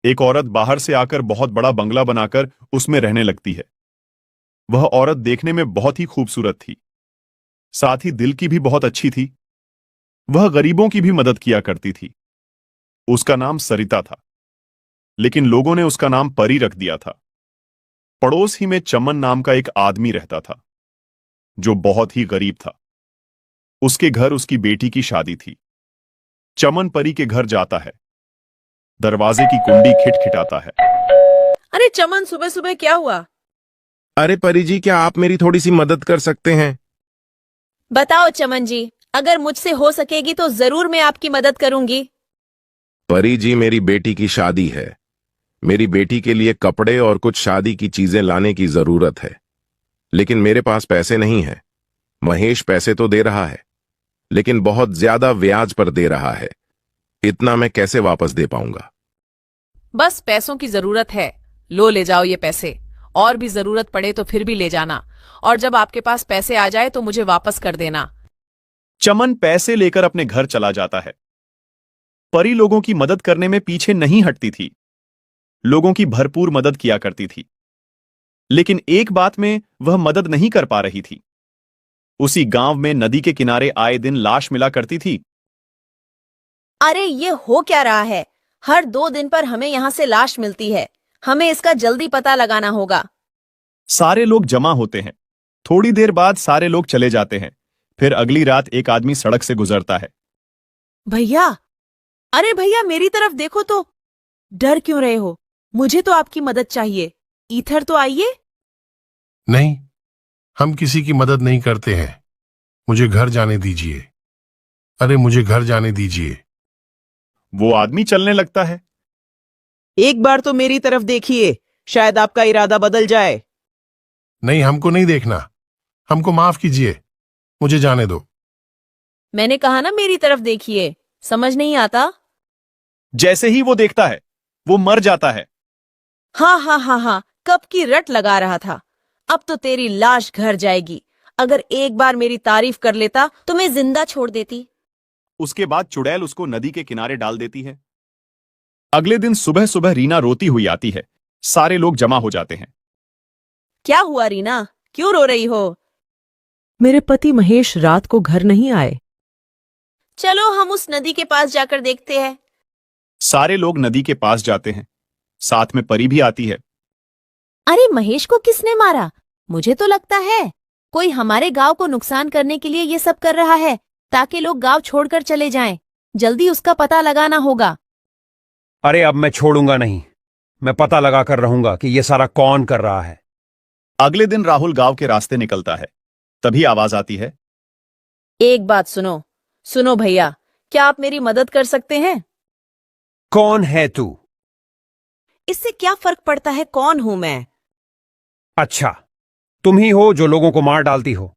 एक औरत बाहर से आकर बहुत बड़ा बंगला बनाकर उसमें रहने लगती है। वह औरत देखने में बहुत ही खूबसूरत थी, साथ ही दिल की भी बहुत अच्छी थी। वह गरीबों की भी मदद किया करती थी। उसका नाम सरिता था, लेकिन लोगों ने उसका नाम परी रख दिया था। पड़ोस ही में चमन नाम का एक आदमी रहता था, जो बहुत ही गरीब था। उसके घर उसकी बेटी की शादी थी। चमन परी के घर जाता है। दरवाजे की कुंडी खिटखिटाता है। अरे चमन, सुबह सुबह क्या हुआ? अरे परी जी, क्या आप मेरी थोड़ी सी मदद कर सकते हैं? बताओ चमन जी, अगर मुझसे हो सकेगी तो जरूर मैं आपकी मदद करूंगी। परी जी, मेरी बेटी की शादी है। मेरी बेटी के लिए कपड़े और कुछ शादी की चीजें लाने की जरूरत है, लेकिन मेरे पास पैसे नहीं है। महेश पैसे तो दे रहा है, लेकिन बहुत ज्यादा ब्याज पर दे रहा है। इतना मैं कैसे वापस दे पाऊंगा? बस पैसों की जरूरत है, लो ले जाओ ये पैसे। और भी जरूरत पड़े तो फिर भी ले जाना, और जब आपके पास पैसे आ जाए तो मुझे वापस कर देना। चमन पैसे लेकर अपने घर चला जाता है। परी लोगों की मदद करने में पीछे नहीं हटती थी। लोगों की भरपूर मदद किया करती थी, लेकिन एक बात में वह मदद नहीं कर पा रही थी। उसी गांव में नदी के किनारे आए दिन लाश मिला करती थी। अरे ये हो क्या रहा है? हर 2 दिन पर हमें यहाँ से लाश मिलती है। हमें इसका जल्दी पता लगाना होगा। सारे लोग जमा होते हैं। थोड़ी देर बाद सारे लोग चले जाते हैं। फिर अगली रात एक आदमी सड़क से गुजरता है। भैया, अरे भैया मेरी तरफ देखो तो। डर क्यों रहे हो? मुझे तो आपकी मदद चाहिए। इधर तो आइए। नहीं, हम किसी की मदद नहीं करते हैं। मुझे घर जाने दीजिए। अरे मुझे घर जाने दीजिए। वो आदमी चलने लगता है। एक बार तो मेरी तरफ देखिए, शायद आपका इरादा बदल जाए। नहीं, हमको नहीं देखना। हमको माफ कीजिए, मुझे जाने दो। मैंने कहा ना मेरी तरफ देखिए, समझ नहीं आता? जैसे ही वो देखता है, वो मर जाता है। हाँ हाँ हाँ हाँ, कब की रट लगा रहा था। अब तो तेरी लाश घर जाएगी। अगर एक बार मेरी तारीफ कर लेता तो मैं जिंदा छोड़ देती। उसके बाद चुड़ैल उसको नदी के किनारे डाल देती है। अगले दिन सुबह सुबह रीना रोती हुई आती है। सारे लोग जमा हो जाते हैं। क्या हुआ रीना, क्यों रो रही हो? मेरे पति महेश रात को घर नहीं आए। चलो हम उस नदी के पास जाकर देखते हैं। सारे लोग नदी के पास जाते हैं। साथ में परी भी आती है। अरे महेश को किसने मारा? मुझे तो लगता है कोई हमारे गांव को नुकसान करने के लिए ये सब कर रहा है, ताकि लोग गांव छोड़कर चले जाएं। जल्दी उसका पता लगाना होगा। अरे अब मैं छोड़ूंगा नहीं। मैं पता लगा कर रहूंगा कि ये सारा कौन कर रहा है। अगले दिन राहुल गांव के रास्ते निकलता है। तभी आवाज आती है। एक बात सुनो। सुनो भैया, क्या आप मेरी मदद कर सकते हैं? कौन है तू? इससे क्या फर्क पड़ता है कौन हूं मैं? अच्छा, तुम ही हो जो लोगों को मार डालती हो।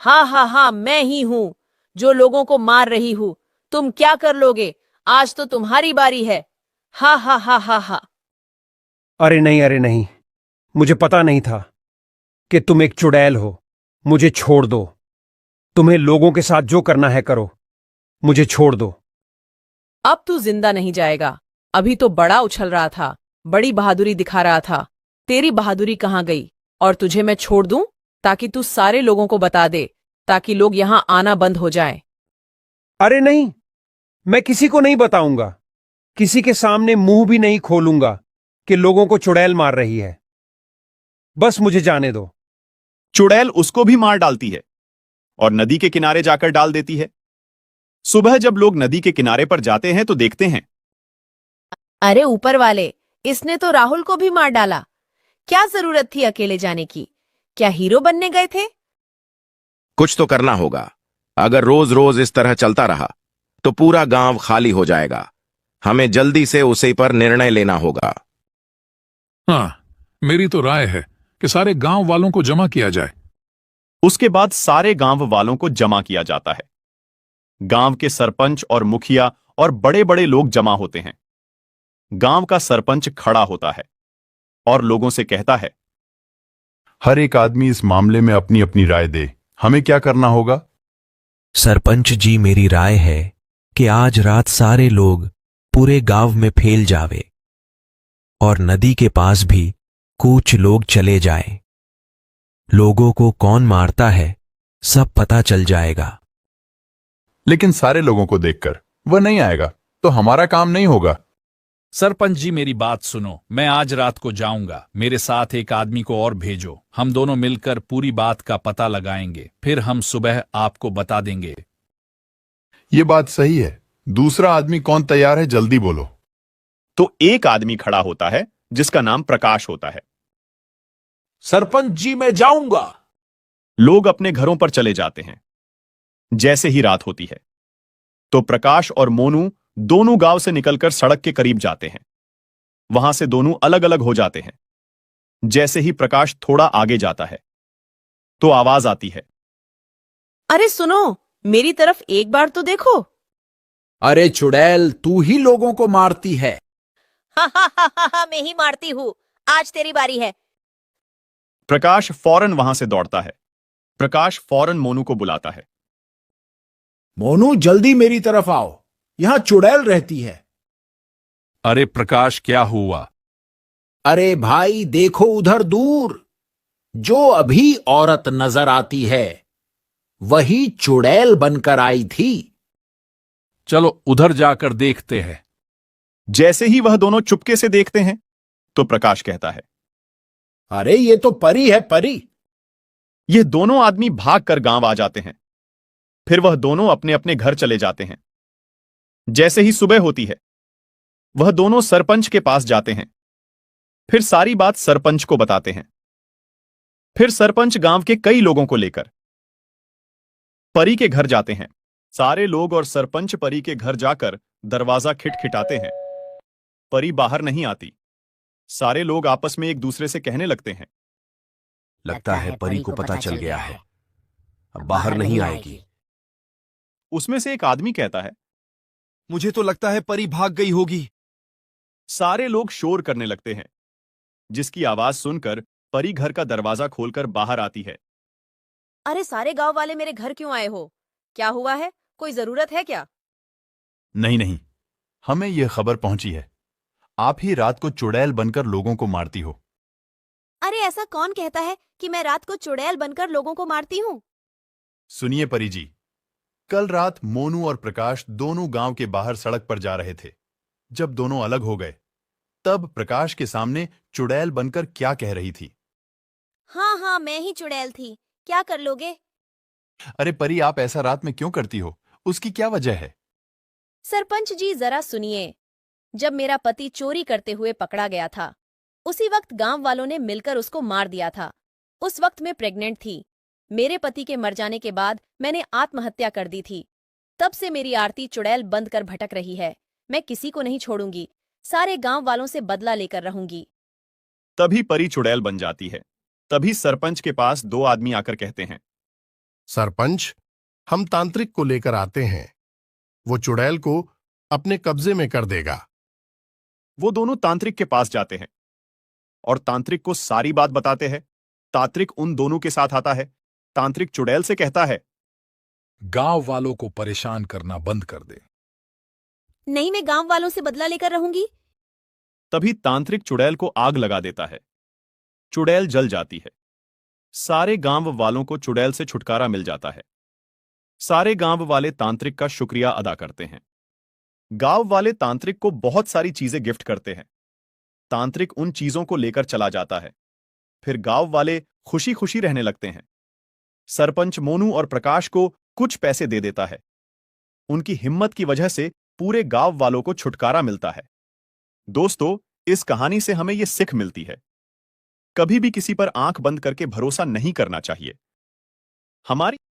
हाँ हाँ हाँ, मैं ही हूं जो लोगों को मार रही हूं। तुम क्या कर लोगे? आज तो तुम्हारी बारी है। हा हा हा हा हा। अरे नहीं, मुझे पता नहीं था कि तुम एक चुड़ैल हो। मुझे छोड़ दो। तुम्हें लोगों के साथ जो करना है करो। मुझे छोड़ दो। अब तू जिंदा नहीं जाएगा। अभी तो बड़ा उछल रहा था, बड़ी बहादुरी दिखा रहा था। तेरी बहादुरी कहाँ गई? और तुझे मैं छोड़ दूं ताकि तू सारे लोगों को बता दे, ताकि लोग यहां आना बंद हो जाएं। अरे नहीं, मैं किसी को नहीं बताऊंगा। किसी के सामने मुंह भी नहीं खोलूंगा कि लोगों को चुड़ैल मार रही है। बस मुझे जाने दो। चुड़ैल उसको भी मार डालती है और नदी के किनारे जाकर डाल देती है। सुबह जब लोग नदी के किनारे पर जाते हैं तो देखते हैं। अरे ऊपर वाले, इसने तो राहुल को भी मार डाला। क्या जरूरत थी अकेले जाने की? क्या हीरो बनने गए थे? कुछ तो करना होगा। अगर रोज रोज इस तरह चलता रहा तो पूरा गांव खाली हो जाएगा। हमें जल्दी से उसी पर निर्णय लेना होगा। हाँ, मेरी तो राय है कि सारे गांव वालों को जमा किया जाए। उसके बाद सारे गांव वालों को जमा किया जाता है। गांव के सरपंच और मुखिया और बड़े बड़े लोग जमा होते हैं। गांव का सरपंच खड़ा होता है और लोगों से कहता है, हर एक आदमी इस मामले में अपनी अपनी राय दे। हमें क्या करना होगा? सरपंच जी, मेरी राय है कि आज रात सारे लोग पूरे गांव में फैल जावे और नदी के पास भी कुछ लोग चले जाएं। लोगों को कौन मारता है सब पता चल जाएगा। लेकिन सारे लोगों को देखकर वह नहीं आएगा तो हमारा काम नहीं होगा। सरपंच जी मेरी बात सुनो, मैं आज रात को जाऊंगा, मेरे साथ एक आदमी को और भेजो, हम दोनों मिलकर पूरी बात का पता लगाएंगे, फिर हम सुबह आपको बता देंगे। ये बात सही है। दूसरा आदमी कौन तैयार है, जल्दी बोलो। तो एक आदमी खड़ा होता है जिसका नाम प्रकाश होता है। सरपंच जी मैं जाऊंगा। लोग अपने घरों पर चले जाते हैं। जैसे ही रात होती है तो प्रकाश और मोनू दोनों गांव से निकलकर सड़क के करीब जाते हैं। वहां से दोनों अलग अलग हो जाते हैं। जैसे ही प्रकाश थोड़ा आगे जाता है तो आवाज आती है, अरे सुनो, मेरी तरफ एक बार तो देखो। अरे चुड़ैल, तू ही लोगों को मारती है। हा, मैं ही मारती हूँ, आज तेरी बारी है। प्रकाश फौरन वहां से दौड़ता है। प्रकाश फौरन मोनू को बुलाता है। मोनू जल्दी मेरी तरफ आओ, यहां चुड़ैल रहती है। अरे प्रकाश, क्या हुआ? अरे भाई देखो उधर दूर, जो अभी औरत नजर आती है वही चुड़ैल बनकर आई थी। चलो उधर जाकर देखते हैं। जैसे ही वह दोनों चुपके से देखते हैं तो प्रकाश कहता है, अरे ये तो परी है, परी। ये दोनों आदमी भागकर गांव आ जाते हैं। फिर वह दोनों अपने अपने घर चले जाते हैं। जैसे ही सुबह होती है वह दोनों सरपंच के पास जाते हैं। फिर सारी बात सरपंच को बताते हैं। फिर सरपंच गांव के कई लोगों को लेकर परी के घर जाते हैं। सारे लोग और सरपंच परी के घर जाकर दरवाजा खिटखिटाते हैं। परी बाहर नहीं आती। सारे लोग आपस में एक दूसरे से कहने लगते हैं, लगता है परी को पता चल गया है, अब बाहर नहीं आएगी। उसमें से एक आदमी कहता है, मुझे तो लगता है परी भाग गई होगी। सारे लोग शोर करने लगते हैं, जिसकी आवाज सुनकर परी घर का दरवाजा खोलकर बाहर आती है। अरे सारे गांव वाले मेरे घर क्यों आए हो? क्या हुआ है? कोई जरूरत है क्या? नहीं नहीं, हमें यह खबर पहुंची है, आप ही रात को चुड़ैल बनकर लोगों को मारती हो। अरे ऐसा कौन कहता है कि मैं रात को चुड़ैल बनकर लोगों को मारती हूँ? सुनिए परी जी, कल रात मोनू और प्रकाश दोनों गांव के बाहर सड़क पर जा रहे थे। जब दोनों अलग हो गए तब प्रकाश के सामने चुड़ैल बनकर क्या कह रही थी। हाँ, मैं ही चुड़ैल थी, क्या कर लोगे? अरे परी, आप ऐसा रात में क्यों करती हो, उसकी क्या वजह है? सरपंच जी जरा सुनिए, जब मेरा पति चोरी करते हुए पकड़ा गया था उसी वक्त गांव वालों ने मिलकर उसको मार दिया था। उस वक्त मैं प्रेग्नेंट थी। मेरे पति के मर जाने के बाद मैंने आत्महत्या कर दी थी। तब से मेरी आरती चुड़ैल बंद कर भटक रही है। मैं किसी को नहीं छोड़ूंगी, सारे गांव वालों से बदला लेकर रहूंगी। तभी परी चुड़ैल बन जाती है। तभी सरपंच के पास दो आदमी आकर कहते हैं, सरपंच, हम तांत्रिक को लेकर आते हैं, वो चुड़ैल को अपने कब्जे में कर देगा। वो दोनों तांत्रिक के पास जाते हैं और तांत्रिक को सारी बात बताते हैं। तांत्रिक उन दोनों के साथ आता है। तांत्रिक चुड़ैल से कहता है, गांव वालों को परेशान करना बंद कर दे। नहीं, मैं गांव वालों से बदला लेकर रहूंगी। तभी तांत्रिक चुड़ैल को आग लगा देता है। चुड़ैल जल जाती है। सारे गांव वालों को चुड़ैल से छुटकारा मिल जाता है। सारे गांव वाले तांत्रिक का शुक्रिया अदा करते हैं। गांव वाले तांत्रिक को बहुत सारी चीजें गिफ्ट करते हैं। तांत्रिक उन चीजों को लेकर चला जाता है। फिर गांव वाले खुशी खुशी रहने लगते हैं। सरपंच मोनू और प्रकाश को कुछ पैसे दे देता है। उनकी हिम्मत की वजह से पूरे गांव वालों को छुटकारा मिलता है। दोस्तों, इस कहानी से हमें यह सीख मिलती है, कभी भी किसी पर आंख बंद करके भरोसा नहीं करना चाहिए। हमारी